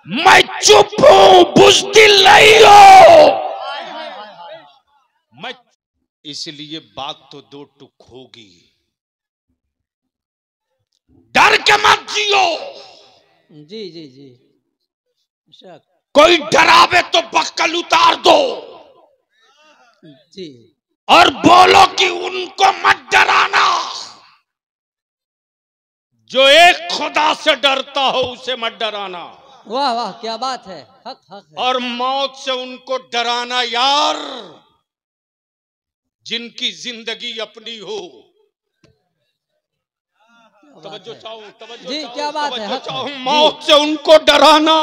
मैं चुप हूं, बुज़दिल नहीं हो मैं, इसलिए बात तो दो टुक होगी। डर के मत जियो। जी जी जी शक। कोई डरावे तो बक्कल उतार दो जी और बोलो कि उनको मत डराना। जो एक खुदा से डरता हो उसे मत डराना। वाह वाह क्या बात है, हक हक है। और मौत से उनको डराना यार जिनकी जिंदगी अपनी हो। तवज्जो चाहूं, तवज्जो जी चाहूं, क्या बात है, तवज्जो हक चाहूं। है। मौत से उनको डराना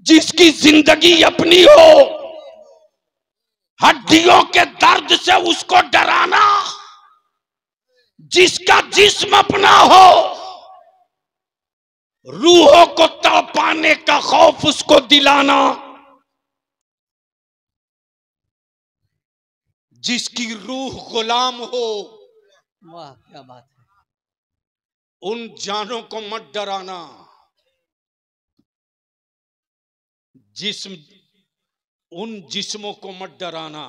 जिसकी जिंदगी अपनी हो। हड्डियों के दर्द से उसको डराना जिसका जिस्म अपना हो। रूहों को तड़पाने का खौफ उसको दिलाना जिसकी रूह गुलाम हो। वाह क्या बात है। उन जानों को मत डराना जिस्म, उन जिस्मों को मत डराना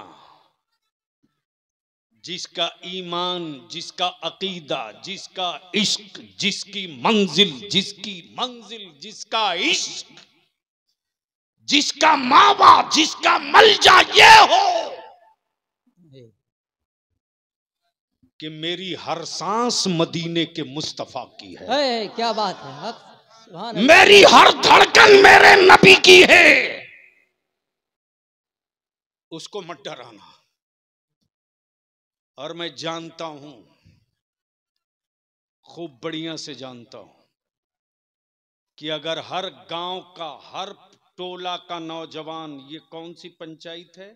जिसका ईमान, जिसका अकीदा, जिसका इश्क, जिसकी मंजिल, जिसका इश्क, जिसका मावा, जिसका मलजा ये हो कि मेरी हर सांस मदीने के मुस्तफा की है। क्या बात है, हक। मेरी हर धड़कन मेरे नबी की है। उसको मत डराना। और मैं जानता हूं, खूब बढ़िया से जानता हूं कि अगर हर गांव का, हर टोला का नौजवान, ये कौन सी पंचायत है?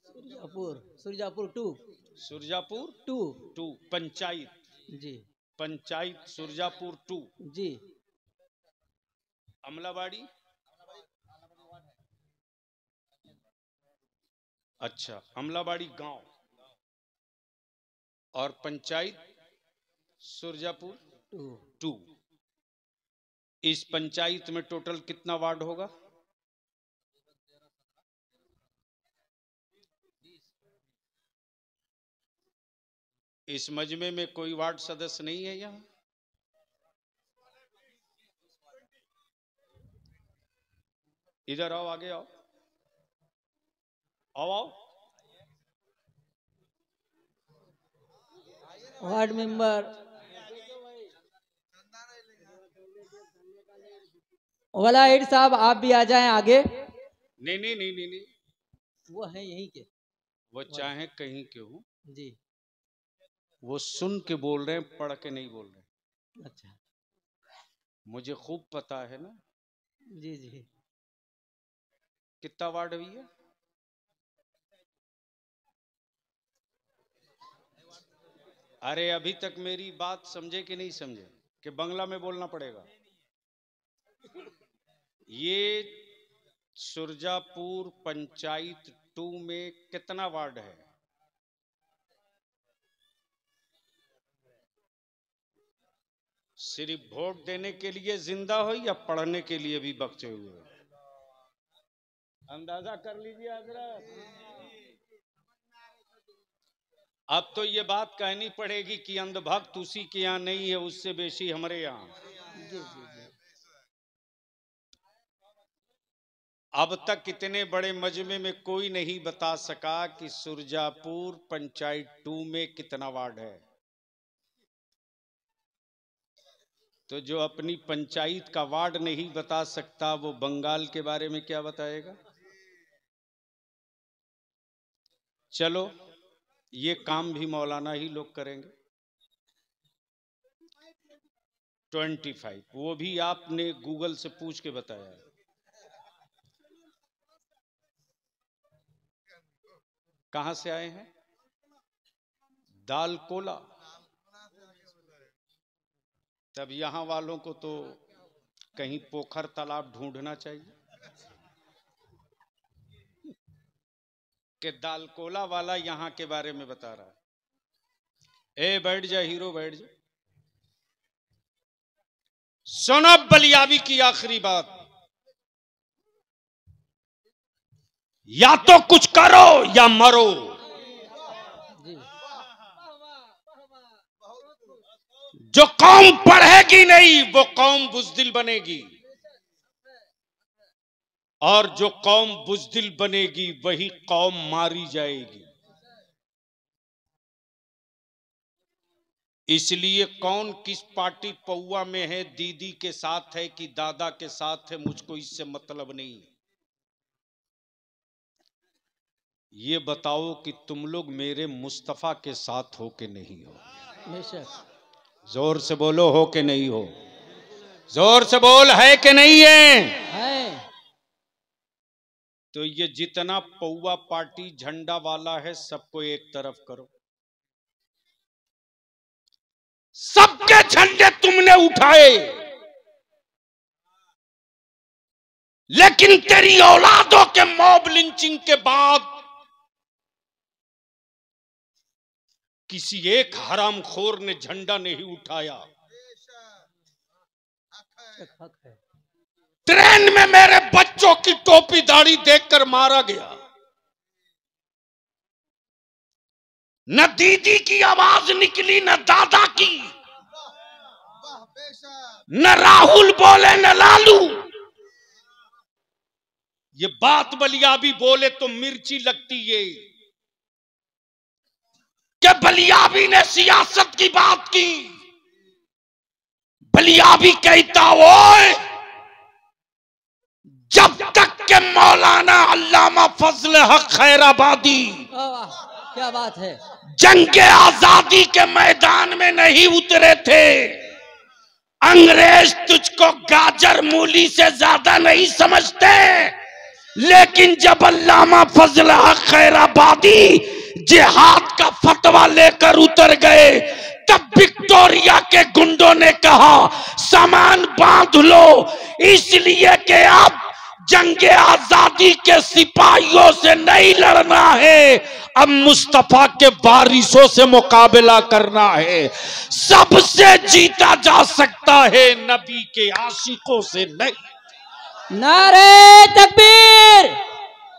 सुरजापुर 2। सुरजापुर 2 पंचायत। जी पंचायत सुरजापुर 2। जी अमलाबाड़ी। अच्छा, अमलाबाड़ी गांव और पंचायत सुरजापुर 2। इस पंचायत में टोटल कितना वार्ड होगा? इस मजमे में कोई वार्ड सदस्य नहीं है यहां? इधर आओ, आगे आओ, आओ आओ। वार्ड मेंबर वाला हेड साहब, आप भी आ जाएं आगे। नहीं नहीं नहीं नहीं नहीं, वो है यहीं के। वो चाहे कहीं के हो जी वो सुन के बोल रहे हैं, पढ़ के नहीं बोल रहे। अच्छा मुझे खूब पता है ना। जी जी कितना वार्ड हुई है? अरे अभी तक मेरी बात समझे कि नहीं समझे कि बंगला में बोलना पड़ेगा? ये सुरजापुर पंचायत 2 में कितना वार्ड है? सिर्फ वोट देने के लिए जिंदा हो या पढ़ने के लिए भी बचे हुए हो? अंदाजा कर लीजिए हजरत। अब तो ये बात कहनी पड़ेगी कि अंधभक्त उसी के यहाँ नहीं है, उससे बेशी हमारे यहाँ। जी जी जी अब तक इतने बड़े मजमे में कोई नहीं बता सका कि सुरजापुर पंचायत 2 में कितना वार्ड है। तो जो अपनी पंचायत का वार्ड नहीं बता सकता वो बंगाल के बारे में क्या बताएगा? चलो, ये काम भी मौलाना ही लोग करेंगे। 25, वो भी आपने गूगल से पूछ के बताया। कहां से आए हैं? दालकोला। तब यहां वालों को तो कहीं पोखर तालाब ढूंढना चाहिए कि दालकोला वाला यहां के बारे में बता रहा है। ए बैठ जा हीरो, बैठ जा। सुनो बलियाबी की आखिरी बात, या तो कुछ करो या मरो। जी जो कौम पढ़ेगी नहीं वो कौम बुज़दिल बनेगी, और जो कौम बुज़दिल बनेगी वही कौम मारी जाएगी। इसलिए कौन किस पार्टी पौआ में है, दीदी के साथ है कि दादा के साथ है, मुझको इससे मतलब नहीं। ये बताओ कि तुम लोग मेरे मुस्तफा के साथ हो कि नहीं हो? बेशक। जोर से बोलो, हो कि नहीं हो? जोर से बोल, है कि नहीं है? तो ये जितना पौआ पार्टी झंडा वाला है सबको एक तरफ करो। सबके झंडे तुमने उठाए, लेकिन तेरी औलादों के मॉब लिंचिंग के बाद किसी एक हरामखोर ने झंडा नहीं उठाया। हक है। ट्रेन में मेरे बच्चों की टोपी दाढ़ी देखकर मारा गया। न दीदी की आवाज निकली, न दादा की, न राहुल बोले न लालू। ये बात बलियाबी बोले तो मिर्ची लगती है कि बलियाबी ने सियासत की बात की। बलियाबी कहता ओए, जब तक के मौलाना अल्लामा फजल हक खैराबादी क्या बात है, जंगे आजादी के मैदान में नहीं उतरे थे, अंग्रेज तुझको गाजर मूली से ज्यादा नहीं समझते। लेकिन जब अल्लामा फजल हक खैराबादी जिहाद का फतवा लेकर उतर गए, तब विक्टोरिया के गुंडों ने कहा सामान बांध लो, इसलिए कि अब जंगे आजादी के सिपाहियों से नहीं लड़ना है, अब मुस्तफा के वारिसों से मुकाबला करना है। सबसे जीता जा सकता है, नबी के आशिकों से नहीं। नारे तकबीर,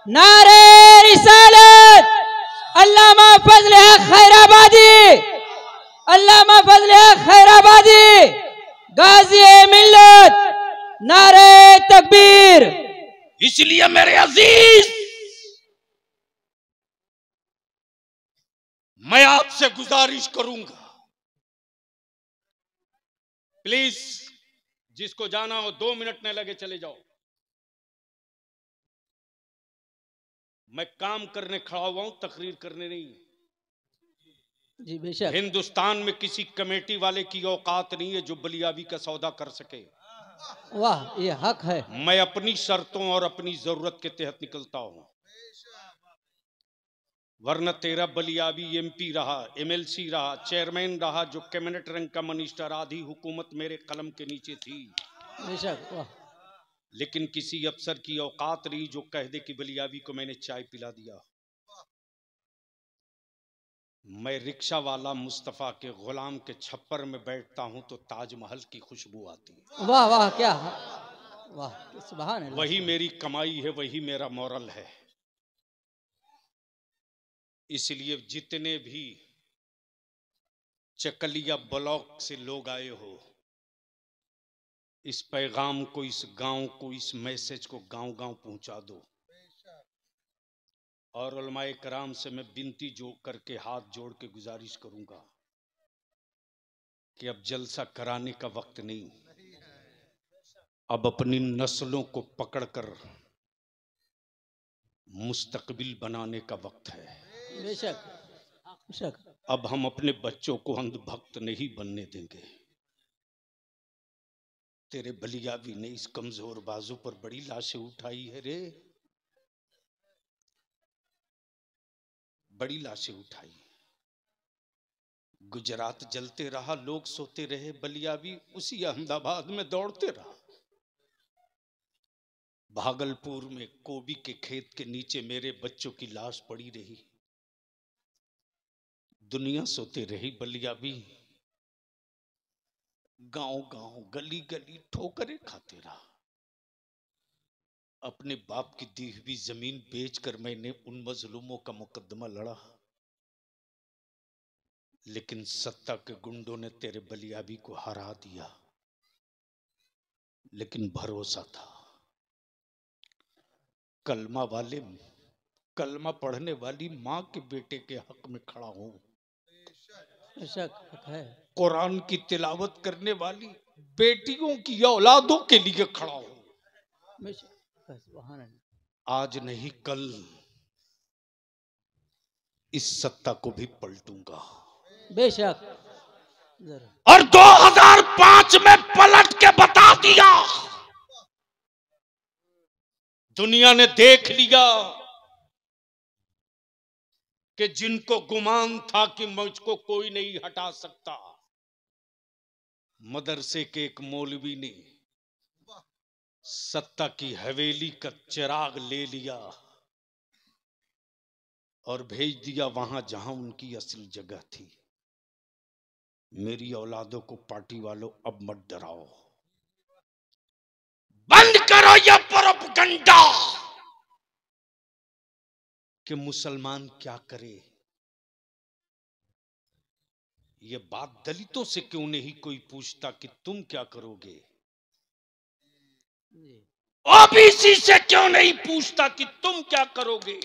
नारे रिसालत, अल्लामा फजल हक खैराबादी, अल्लामा फजल हक खैराबादी, गाजी मिल्लत, नारे तकबीर। इसलिए मेरे अजीज, मैं आपसे गुजारिश करूंगा, प्लीज जिसको जाना हो 2 मिनट न लगे चले जाओ। मैं काम करने खड़ा हुआ हूं, तकरीर करने नहीं। जी बेशक। हिंदुस्तान में किसी कमेटी वाले की औकात नहीं है जो बलियाबी का सौदा कर सके। वाह, ये हक है। मैं अपनी शर्तों और अपनी जरूरत के तहत निकलता हूं, वरना तेरा बलियाबी एमपी रहा, एमएलसी रहा, चेयरमैन रहा, जो कैबिनेट रैंक का मिनिस्टर, आधी हुकूमत मेरे कलम के नीचे थी। बेशक। वाह। लेकिन किसी अफसर की औकात नहीं जो कह दे कि बलियाबी को मैंने चाय पिला दिया। मैं रिक्शा वाला मुस्तफा के गुलाम के छप्पर में बैठता हूं तो ताजमहल की खुशबू आती है। वाह वाह, क्या वाह, सुभान अल्लाह। वही मेरी कमाई है, वही मेरा मोरल है। इसलिए जितने भी चकलिया ब्लॉक से लोग आए हो, इस पैगाम को, इस गांव को, इस मैसेज को गांव गांव पहुंचा दो। और उलमाए कराम से मैं विनती जो करके हाथ जोड़ के गुजारिश करूंगा कि अब जलसा कराने का वक्त नहीं, अब अपनी नस्लों को पकड़कर मुस्तकबिल बनाने का वक्त है। बेशक बेशक। अब हम अपने बच्चों को अंधभक्त नहीं बनने देंगे। तेरे बलियाबी ने इस कमजोर बाजू पर बड़ी लाशें उठाई है रे, बड़ी लाशें उठाई। गुजरात जलते रहा, लोग सोते रहे, बलियाबी उसी अहमदाबाद में दौड़ते रहा। भागलपुर में कोबी के खेत के नीचे मेरे बच्चों की लाश पड़ी रही, दुनिया सोते रही, बलियाबी गांव गांव गली गली ठोकरें खाते रहा। अपने बाप की दी हुई जमीन बेचकर मैंने उन मजलूमों का मुकदमा लड़ा, लेकिन सत्ता के गुंडों ने तेरे बलियाबी को हरा दिया। लेकिन भरोसा था, कलमा पढ़ने वाली माँ के बेटे के हक में खड़ा हूं। बेशक हक है। कुरान की तिलावत करने वाली बेटियों की औलादों के लिए खड़ा हूं। बेशक सुभान अल्लाह। आज नहीं कल इस सत्ता को भी पलटूंगा। बेशक जरूर। और 2005 में पलट के बता दिया। दुनिया ने देख लिया कि जिनको गुमान था कि मुझको कोई नहीं हटा सकता, मदरसे के एक मौलवी ने सत्ता की हवेली का चिराग ले लिया और भेज दिया वहां जहां उनकी असल जगह थी। मेरी औलादों को पार्टी वालों अब मत डराओ, बंद करो यह प्रोपगंडा कि मुसलमान क्या करे। ये बात दलितों से क्यों नहीं कोई पूछता कि तुम क्या करोगे? ओबीसी से क्यों नहीं पूछता कि तुम क्या करोगे?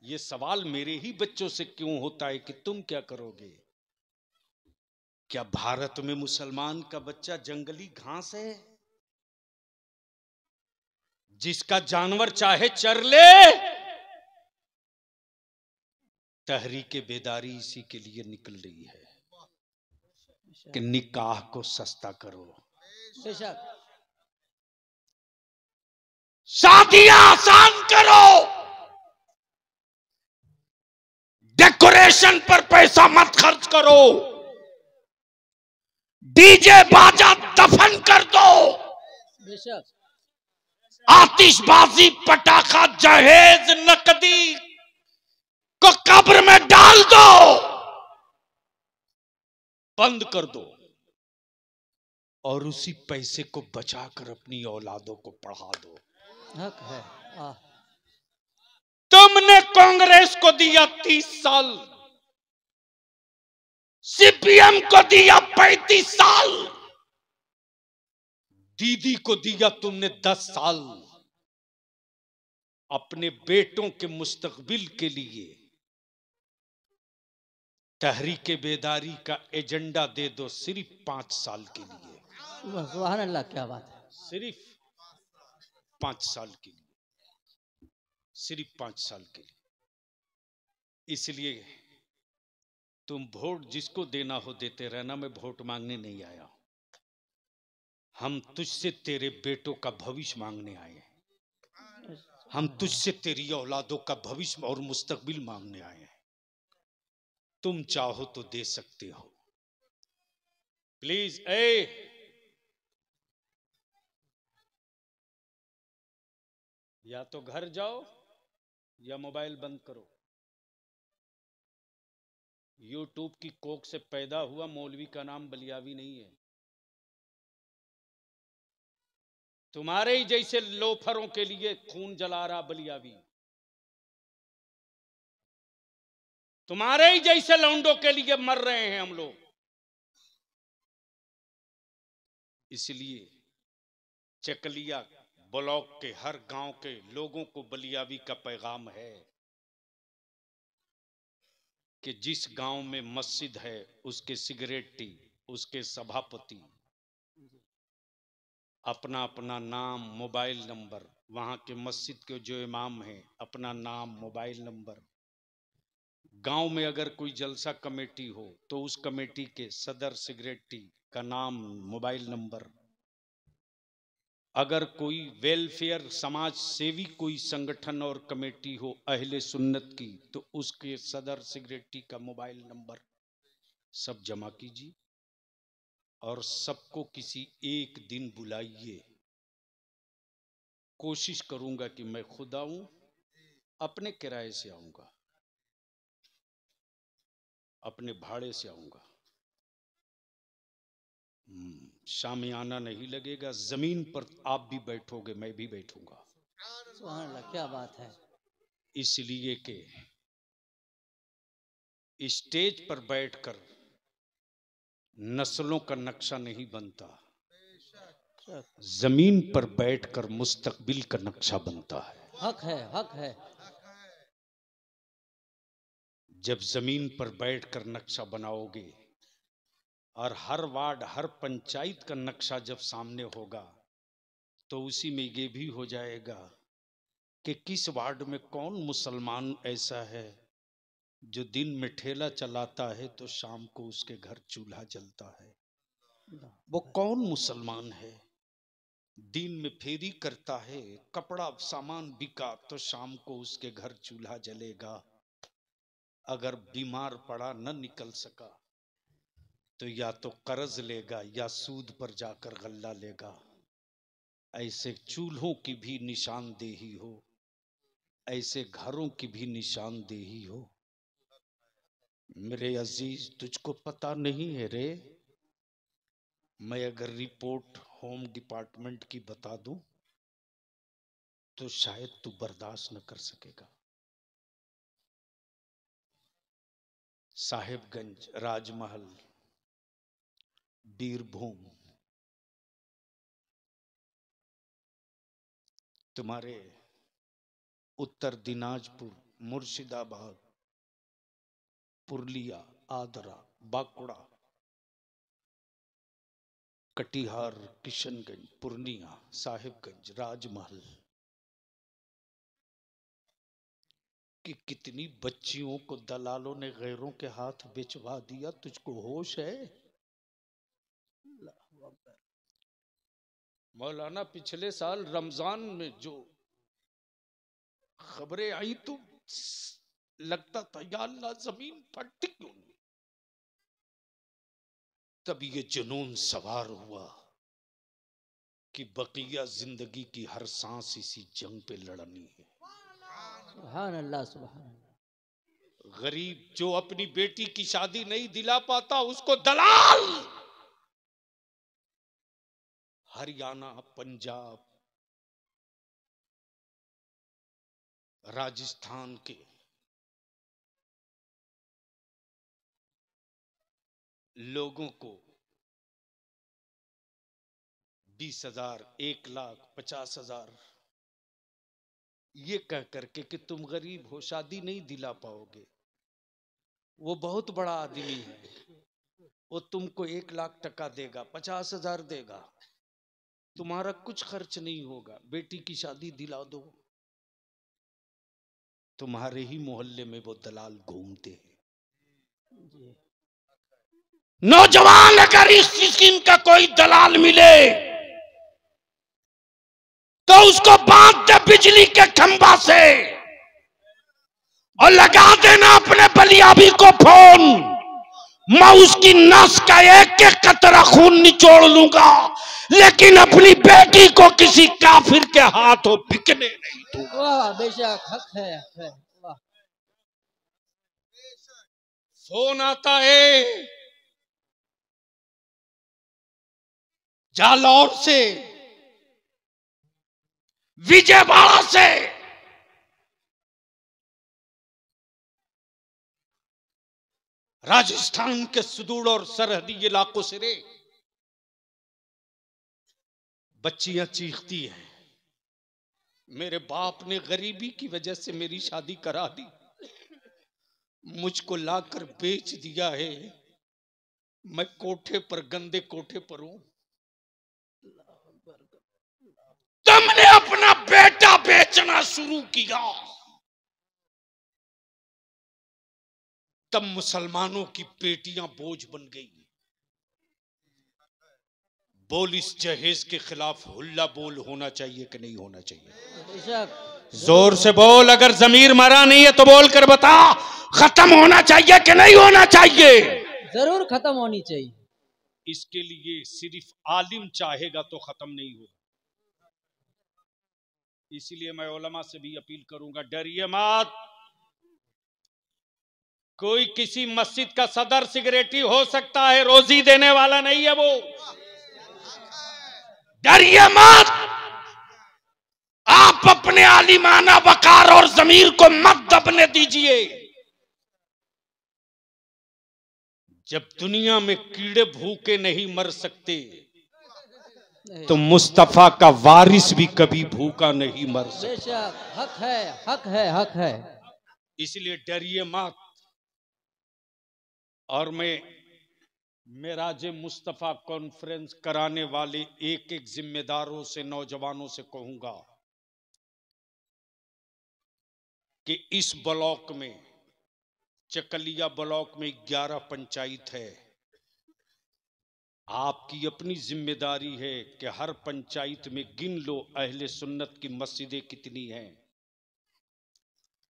ये सवाल मेरे ही बच्चों से क्यों होता है कि तुम क्या करोगे? क्या भारत में मुसलमान का बच्चा जंगली घास है जिसका जानवर चाहे चर ले? तहरीके बेदारी इसी के लिए निकल रही है कि निकाह को सस्ता करो, बेशक शादियां आसान करो, डेकोरेशन पर पैसा मत खर्च करो, डीजे बाजा दफन कर दो, बेशक आतिशबाजी पटाखा जहेज नकदी को कब्र में डाल दो, बंद कर दो और उसी पैसे को बचाकर अपनी औलादों को पढ़ा दो। हक है। तुमने कांग्रेस को दिया 30 साल, सीपीएम को दिया 35 साल, दीदी को दिया तुमने 10 साल। अपने बेटों के मुस्तकबिल के लिए तहरीके बेदारी का एजेंडा दे दो, सिर्फ 5 साल के लिए। सुभान अल्लाह, क्या बात है। सिर्फ 5 साल के लिए, सिर्फ 5 साल के लिए। इसलिए तुम वोट जिसको देना हो देते रहना, मैं वोट मांगने नहीं आया। हम तुझसे तेरे बेटों का भविष्य मांगने आए हैं। हम तुझसे तेरी औलादों का भविष्य और मुस्तकबिल मांगने आए हैं। तुम चाहो तो दे सकते हो। प्लीज या तो घर जाओ या मोबाइल बंद करो। यूट्यूब की कोख से पैदा हुआ मौलवी का नाम बलियावी नहीं है। तुम्हारे ही जैसे लोफरों के लिए खून जला रहा बलियावी, तुम्हारे ही जैसे लौंडों के लिए मर रहे हैं हम लोग। इसलिए चकलिया ब्लॉक के हर गांव के लोगों को बलियावी का पैगाम है कि जिस गांव में मस्जिद है उसके सिगरेटी, उसके सभापति अपना अपना नाम, मोबाइल नंबर, वहां के मस्जिद के जो इमाम हैं अपना नाम, मोबाइल नंबर, गांव में अगर कोई जलसा कमेटी हो तो उस कमेटी के सदर सिगरेटी का नाम, मोबाइल नंबर, अगर कोई वेलफेयर समाज सेवी कोई संगठन और कमेटी हो अहले सुन्नत की तो उसके सदर सिगरेटी का मोबाइल नंबर सब जमा कीजिए और सबको किसी एक दिन बुलाइए। कोशिश करूंगा कि मैं खुद आऊं, अपने किराए से आऊंगा, अपने भाड़े से आऊंगा। शामियाना नहीं लगेगा, जमीन पर आप भी बैठोगे, मैं भी बैठूंगा। सुभान अल्लाह, क्या बात है। इसलिए कि स्टेज पर बैठकर नस्लों का नक्शा नहीं बनता, जमीन पर बैठकर मुस्तकबिल का नक्शा बनता है। हक है, हक है। जब जमीन पर बैठकर नक्शा बनाओगे और हर वार्ड, हर पंचायत का नक्शा जब सामने होगा, तो उसी में ये भी हो जाएगा कि किस वार्ड में कौन मुसलमान ऐसा है जो दिन में ठेला चलाता है तो शाम को उसके घर चूल्हा जलता है। वो कौन मुसलमान है, दिन में फेरी करता है, कपड़ा सामान बिका तो शाम को उसके घर चूल्हा जलेगा। अगर बीमार पड़ा, न निकल सका, तो या तो कर्ज लेगा या सूद पर जाकर गल्ला लेगा। ऐसे चूल्हों की भी निशानदेही हो, ऐसे घरों की भी निशानदेही हो। मेरे अजीज, तुझको पता नहीं है रे, मैं अगर रिपोर्ट होम डिपार्टमेंट की बता दूं तो शायद तू बर्दाश्त न कर सकेगा। साहिबगंज, राजमहल, बीरभूम, तुम्हारे उत्तर दिनाजपुर, मुर्शिदाबाद, पुरलिया, आदरा, बांकुड़ा, कटिहार, किशनगंज, पूर्णिया, साहिबगंज, राजमहल कि कितनी बच्चियों को दलालों ने गैरों के हाथ बेचवा दिया। तुझको होश है? मौलाना, पिछले साल रमजान में जो खबरें आई तो लगता था या अल्लाह जमीन फटती क्यों नहीं। तब ये जुनून सवार हुआ कि बकिया जिंदगी की हर सांस इसी जंग पे लड़नी है। सुभान अल्लाह, सुभान अल्लाह। गरीब जो अपनी बेटी की शादी नहीं दिला पाता, उसको दलाल हरियाणा, पंजाब, राजस्थान के लोगों को 20,000, 1,00,000, 50,000 ये कह करके कि तुम गरीब हो, शादी नहीं दिला पाओगे। वो बहुत बड़ा आदमी है, वो तुमको 1,00,000 टका देगा, 50,000 देगा, तुम्हारा कुछ खर्च नहीं होगा, बेटी की शादी दिला दो। तुम्हारे ही मोहल्ले में वो दलाल घूमते हैं। नौजवान, अगर इस स्कीम का कोई दलाल मिले तो उसको बांध दे बिजली के खंभा से और लगा देना अपने बलियाबी को फोन। मैं उसकी नस का एक एक कतरा खून निचोड़ लूंगा, लेकिन अपनी बेटी को किसी काफिर के हाथों बिकने नहीं दूंगा। वाह, बेशक हक है, हक है। वाह। फोन आता है जालौर से, विजयवाड़ा से, राजस्थान के सुदूर और सरहदी इलाकों से रे बच्चियां चीखती हैं, मेरे बाप ने गरीबी की वजह से मेरी शादी करा दी, मुझको लाकर बेच दिया है, मैं कोठे पर, गंदे कोठे पर हूं। तुमने अपना बेटा बेचना शुरू किया, तब मुसलमानों की बेटियां बोझ बन गई। बोल, इस जहेज के खिलाफ हुल्ला बोल होना चाहिए कि नहीं होना चाहिए? बेशक। जोर से बोल, अगर जमीर मरा नहीं है तो बोल कर बता, खत्म होना चाहिए कि नहीं होना चाहिए? जरूर खत्म होनी चाहिए। इसके लिए सिर्फ आलिम चाहेगा तो खत्म नहीं होगा। इसलिए मैं उलमा से भी अपील करूंगा, डरिए मत, कोई किसी मस्जिद का सदर सिगरेटी हो सकता है, रोजी देने वाला नहीं है वो। डरिए मत, आप अपने आलिमाना वकार और जमीर को मत दबने दीजिए। जब दुनिया में कीड़े भूखे नहीं मर सकते तो मुस्तफा का वारिस भी कभी भूखा नहीं मर सकता। बेशक हक है, हक है, हक है। इसलिए डरिए मत। और मैं मेराज मुस्तफा कॉन्फ्रेंस कराने वाले एक एक जिम्मेदारों से, नौजवानों से कहूंगा कि इस ब्लॉक में, चकलिया ब्लॉक में 11 पंचायत है। आपकी अपनी जिम्मेदारी है कि हर पंचायत में गिन लो अहले सुन्नत की मस्जिदें कितनी हैं।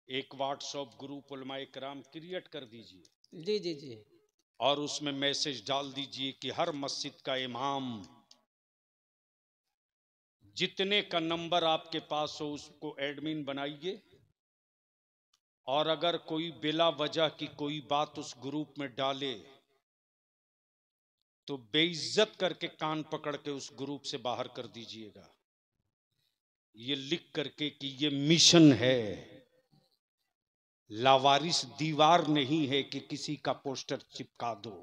एक व्हाट्सएप ग्रुप उलमाए किराम क्रिएट कर दीजिए। जी जी जी। और उसमें मैसेज डाल दीजिए कि हर मस्जिद का इमाम, जितने का नंबर आपके पास हो उसको एडमिन बनाइए। और अगर कोई बिला वजह की कोई बात उस ग्रुप में डाले तो बेइज्जत करके कान पकड़ के उस ग्रुप से बाहर कर दीजिएगा। ये लिख करके कि ये मिशन है, लावारिस दीवार नहीं है कि किसी का पोस्टर चिपका दो।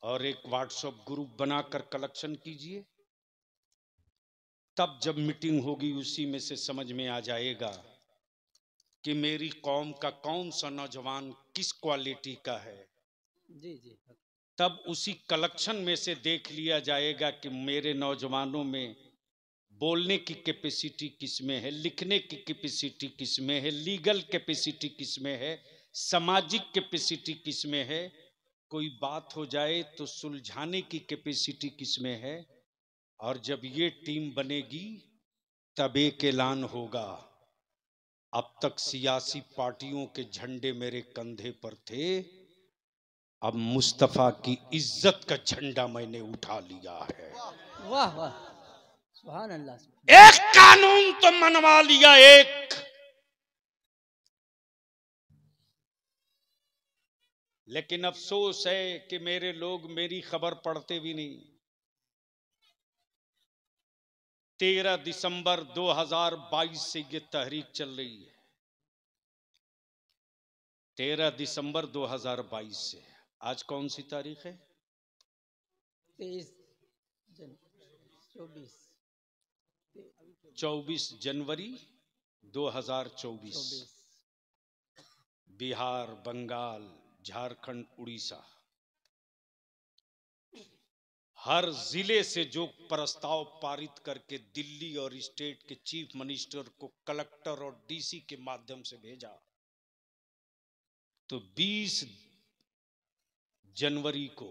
और एक व्हाट्सएप ग्रुप बनाकर कलेक्शन कीजिए। तब जब मीटिंग होगी उसी में से समझ में आ जाएगा कि मेरी कौम का कौन सा नौजवान किस क्वालिटी का है। जी जी। तब उसी कलेक्शन में से देख लिया जाएगा कि मेरे नौजवानों में बोलने की कैपेसिटी किसमें है, लिखने की कैपेसिटी किसमें है, लीगल कैपेसिटी किसमें है, सामाजिक कैपेसिटी किसमें है, कोई बात हो जाए तो सुलझाने की कैपेसिटी किसमें है। और जब ये टीम बनेगी तब एक ऐलान होगा। अब तक सियासी पार्टियों के झंडे मेरे कंधे पर थे, अब मुस्तफा की इज्जत का झंडा मैंने उठा लिया है। वाह वाह, सुभान अल्लाह। एक कानून तो मनवा लिया, एक। लेकिन अफसोस है कि मेरे लोग मेरी खबर पढ़ते भी नहीं। 13 दिसंबर 2022 से ये तहरीक चल रही है। 13 दिसंबर 2022 से। आज कौन सी तारीख है? 24 जनवरी 2024। बिहार, बंगाल, झारखंड, उड़ीसा, हर जिले से जो प्रस्ताव पारित करके दिल्ली और स्टेट के चीफ मिनिस्टर को कलेक्टर और डीसी के माध्यम से भेजा, तो 20 जनवरी को,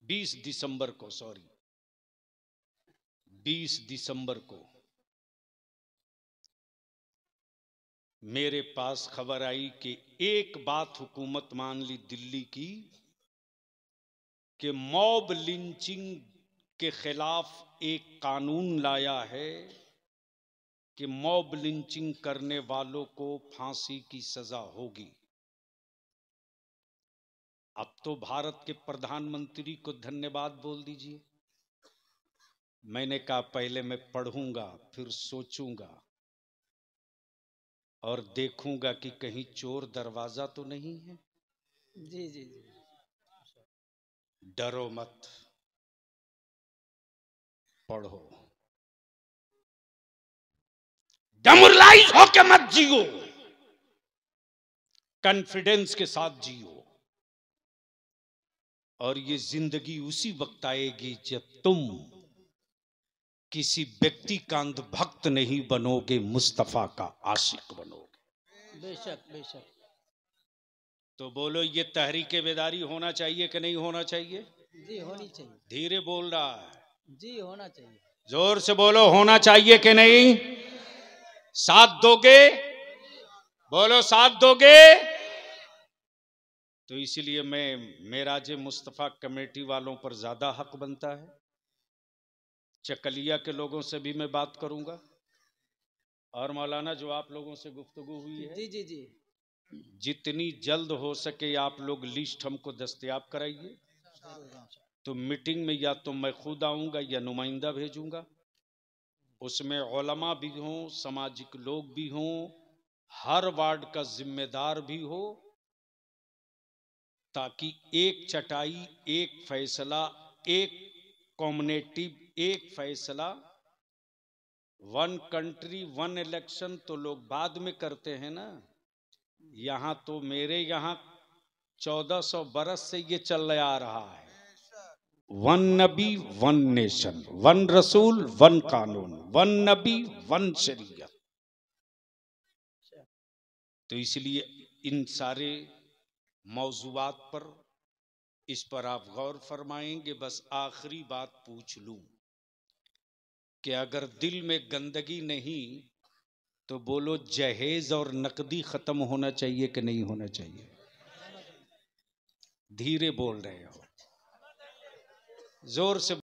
20 दिसंबर को, 20 दिसंबर को मेरे पास खबर आई कि एक बात हुकूमत मान ली दिल्ली की कि मॉब लिंचिंग के खिलाफ एक कानून लाया है कि मॉब लिंचिंग करने वालों को फांसी की सजा होगी। अब तो भारत के प्रधानमंत्री को धन्यवाद बोल दीजिए। मैंने कहा पहले मैं पढ़ूंगा, फिर सोचूंगा और देखूंगा कि कहीं चोर दरवाजा तो नहीं है। जी जी जी। डरो मत, पढ़ो, डेमोरलाइज होके मत जियो, कॉन्फिडेंस के साथ जियो। और ये जिंदगी उसी वक्त आएगी जब तुम किसी व्यक्ति का अंधभक्त नहीं बनोगे, मुस्तफा का आशिक बनोगे। बेशक बेशक। तो बोलो, ये तहरीक बेदारी होना चाहिए कि नहीं होना चाहिए? जी होनी चाहिए। धीरे बोल रहा है। जी होना चाहिए। जोर से बोलो, होना चाहिए कि नहीं? साथ दोगे? बोलो, साथ दोगे? तो इसलिए मैं मेराज मुस्तफा कमेटी वालों पर ज्यादा हक बनता है। चकलिया के लोगों से भी मैं बात करूंगा और मौलाना जो आप लोगों से गुफ्तगू हुई है, जी जी जी, जितनी जल्द हो सके आप लोग लिस्ट हमको दस्तयाब कराइए। तो मीटिंग में या तो मैं खुद आऊंगा या नुमाइंदा भेजूंगा, उसमें उलमा भी हों, सामाजिक लोग भी हों, हर वार्ड का जिम्मेदार भी हो, ताकि एक चटाई, एक फैसला, एक कॉम्युनिटिव, एक फैसला, वन कंट्री वन इलेक्शन तो लोग बाद में करते हैं ना। यहां तो मेरे यहां 1400 बरस से ये चल आ रहा है, वन नबी वन नेशन, वन रसूल वन कानून, वन नबी वन शरीयत। तो इसलिए इन सारे मौजूआत पर, इस पर आप गौर फरमाएंगे। बस आखिरी बात पूछ लूं कि अगर दिल में गंदगी नहीं तो बोलो, जहेज और नकदी खत्म होना चाहिए कि नहीं होना चाहिए? धीरे बोल रहे हो, जोर से